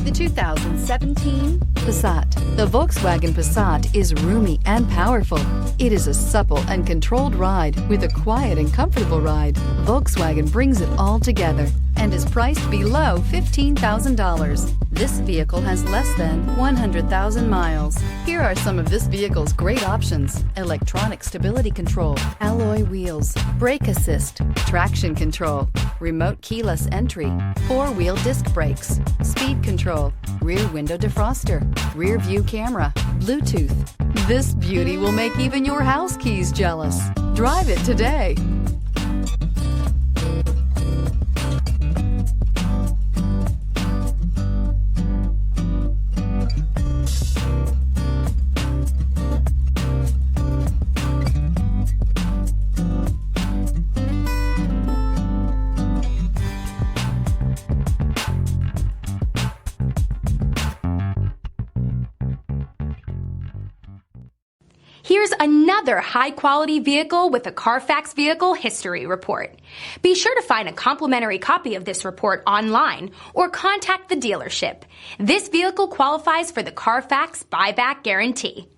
the 2017 Passat. The Volkswagen Passat is roomy and powerful. It is a supple and controlled ride with a quiet and comfortable ride. Volkswagen brings it all together and is priced below $15,000. This vehicle has less than 100,000 miles. Here are some of this vehicle's great options: electronic stability control, alloy wheels, brake assist, traction control, remote keyless entry, four-wheel disc brakes, speed control, rear window defroster, rear view camera, Bluetooth. This beauty will make even your house keys jealous. Drive it today. Here's another high-quality vehicle with a Carfax Vehicle History Report. Be sure to find a complimentary copy of this report online or contact the dealership. This vehicle qualifies for the Carfax Buyback Guarantee.